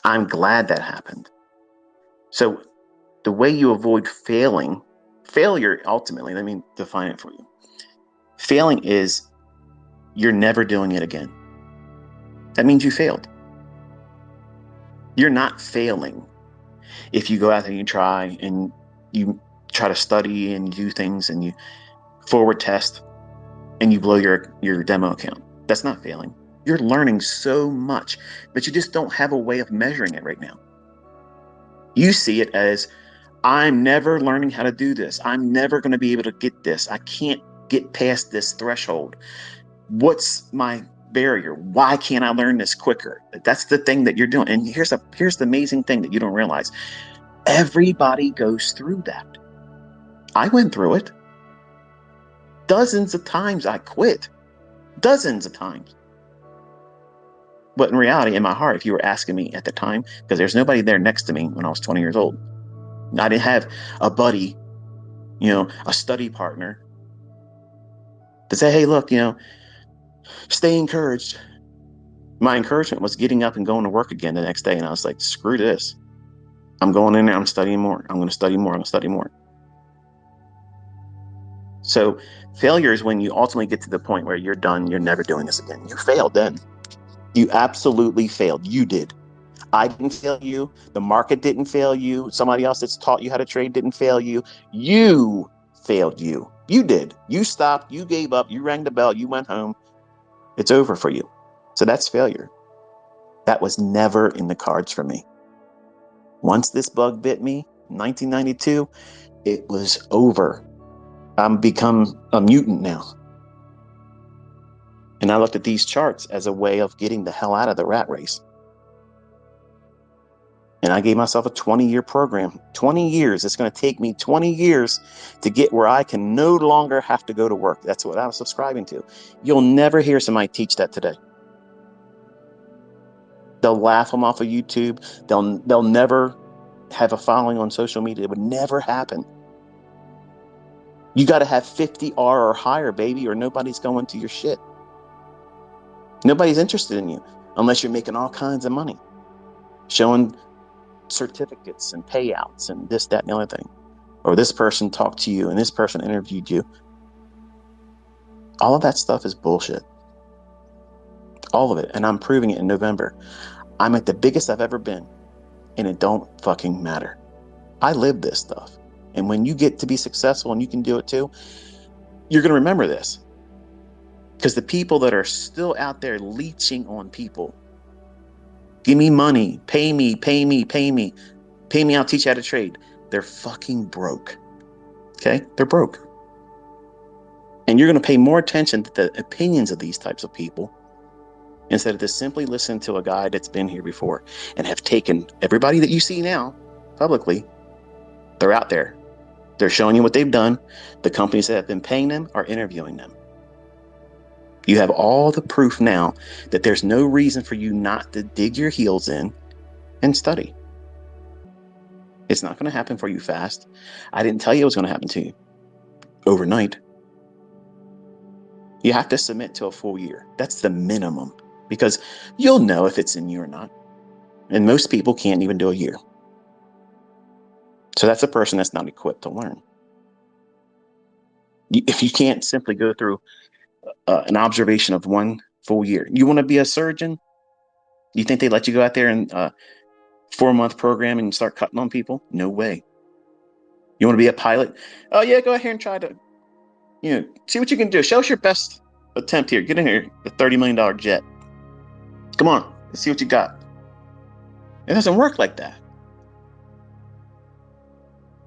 I'm glad that happened. So the way you avoid failure ultimately, let me define it for you. Failing is you're never doing it again. That means you failed. You're not failing if you go out there and you try and you try to study and you do things and you forward test and you blow your demo account. That's not failing. You're learning so much, but you just don't have a way of measuring it right now. You see it as I'm never learning how to do this. I'm never going to be able to get this. I can't get past this threshold. What's my barrier? Why can't I learn this quicker? That's the thing that you're doing. And here's the amazing thing that you don't realize. Everybody goes through that. I went through it. Dozens of times I quit. Dozens of times. But in reality, in my heart, if you were asking me at the time, because there's nobody there next to me when I was 20 years old, I didn't have a buddy, a study partner to say, hey, look, stay encouraged. My encouragement was getting up and going to work again the next day. And I was like, screw this. I'm going in there. I'm studying more. I'm going to study more. I'm going to study more. So failure is when you ultimately get to the point where you're done. You're never doing this again. You failed then. You absolutely failed. You did. I didn't fail you. The market didn't fail you. Somebody else that's taught you how to trade didn't fail you. You failed you. You did. You stopped. You gave up. You rang the bell. You went home. It's over for you. So that's failure. That was never in the cards for me. Once this bug bit me in 1992, it was over. I'm become a mutant now. And I looked at these charts as a way of getting the hell out of the rat race. And I gave myself a 20-year program. 20 years. It's going to take me 20 years to get where I can no longer have to go to work. That's what I was subscribing to. You'll never hear somebody teach that today. They'll laugh them off of YouTube. They'll never have a following on social media. It would never happen. You got to have 50R or higher, baby, or nobody's going to your shit. Nobody's interested in you unless you're making all kinds of money, showing certificates and payouts and this, that, and the other thing. Or this person talked to you and this person interviewed you. All of that stuff is bullshit. All of it. And I'm proving it in November. I'm at the biggest I've ever been, and it don't fucking matter. I live this stuff. And when you get to be successful and you can do it too, you're going to remember this. Because the people that are still out there leeching on people, give me money, pay me, pay me, pay me, pay me, I'll teach you how to trade. They're fucking broke. Okay? They're broke. And you're going to pay more attention to the opinions of these types of people instead of just simply listening to a guy that's been here before and have taken everybody that you see now publicly. They're out there. They're showing you what they've done. The companies that have been paying them are interviewing them. You have all the proof now that there's no reason for you not to dig your heels in and study. It's not going to happen for you fast. I didn't tell you it was going to happen to you overnight. You have to submit to a full year. That's the minimum, because you'll know if it's in you or not. And most people can't even do a year. So that's a person that's not equipped to learn. If you can't simply go through an observation of one full year, you want to be a surgeon? You think they let you go out there and 4-month program and start cutting on people? No way. You want to be a pilot? Oh yeah, go ahead and try to, see what you can do. Show us your best attempt here. Get in here, the $30 million jet. Come on, let's see what you got. It doesn't work like that.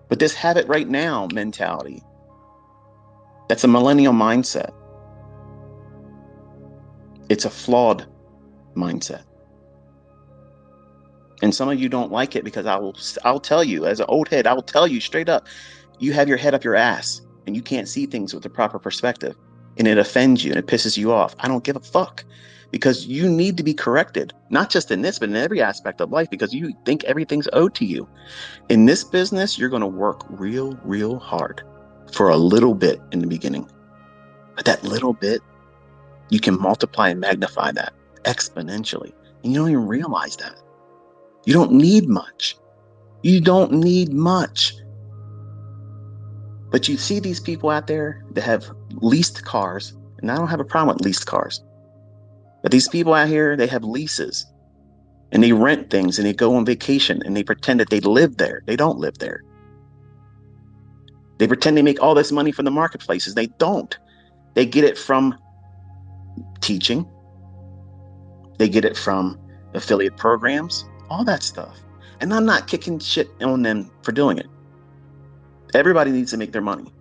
But this have it right now mentality, that's a millennial mindset. It's a flawed mindset. And some of you don't like it because I'll tell you, as an old head, I will tell you straight up, you have your head up your ass and you can't see things with the proper perspective, and it offends you and it pisses you off. I don't give a fuck, because you need to be corrected, not just in this, but in every aspect of life, because you think everything's owed to you. In this business, you're going to work real, real hard for a little bit in the beginning. But that little bit, you can multiply and magnify that exponentially. And you don't even realize that. You don't need much. You don't need much. But you see these people out there that have leased cars, and I don't have a problem with leased cars. But these people out here, they have leases and they rent things and they go on vacation and they pretend that they live there. They don't live there. They pretend they make all this money from the marketplaces. They don't. They get it from teaching. They get it from affiliate programs, all that stuff. And I'm not kicking shit on them for doing it. Everybody needs to make their money.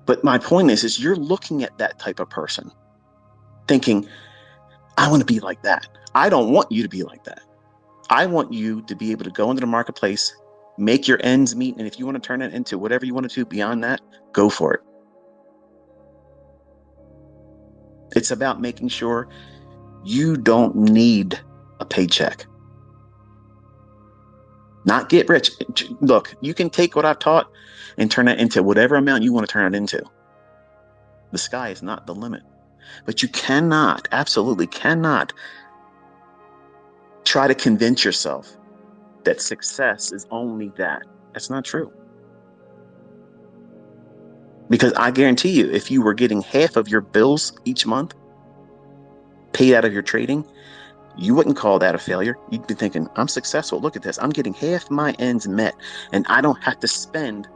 But my point is you're looking at that type of person thinking, I want to be like that. I don't want you to be like that. I want you to be able to go into the marketplace, make your ends meet. And if you want to turn it into whatever you want to do beyond that, go for it. It's about making sure you don't need a paycheck. Not get rich. Look, you can take what I've taught and turn it into whatever amount you want to turn it into. The sky is not the limit. But you cannot, absolutely cannot, try to convince yourself that success is only that. That's not true. Because I guarantee you, if you were getting half of your bills each month paid out of your trading, you wouldn't call that a failure. You'd be thinking, I'm successful. Look at this. I'm getting half my ends met, and I don't have to spend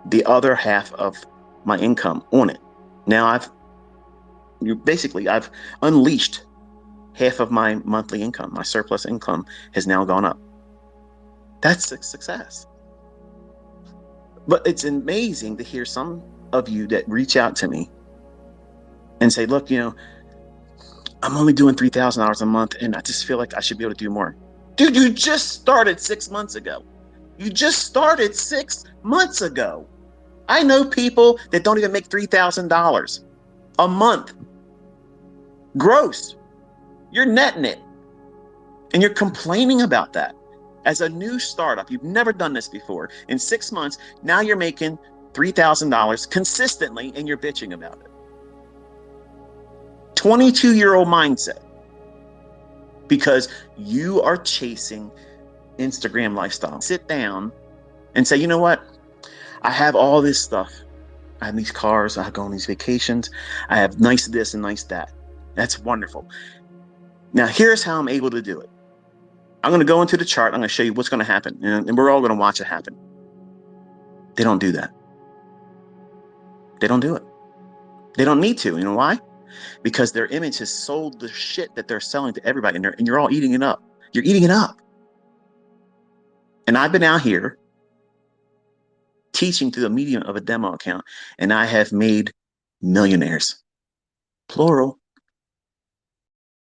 the other half of my income on it. Now I've unleashed half of my monthly income. My surplus income has now gone up. That's a success. But it's amazing to hear some of you that reach out to me and say, look, I'm only doing $3,000 a month and I just feel like I should be able to do more. Dude, you just started 6 months ago. You just started 6 months ago. I know people that don't even make $3,000 a month. Gross. You're netting it. And you're complaining about that. As a new startup, you've never done this before. In 6 months, now you're making $3,000 consistently and you're bitching about it. 22-year-old mindset. Because you are chasing Instagram lifestyle. Sit down and say, you know what? I have all this stuff. I have these cars. I go on these vacations. I have nice this and nice that. That's wonderful. Now, here's how I'm able to do it. I'm going to go into the chart. I'm going to show you what's going to happen. And we're all going to watch it happen. They don't do that. They don't do it. They don't need to. You know why? Because their image has sold the shit that they're selling to everybody. And you're all eating it up. You're eating it up. And I've been out here teaching through the medium of a demo account, and I have made millionaires, plural,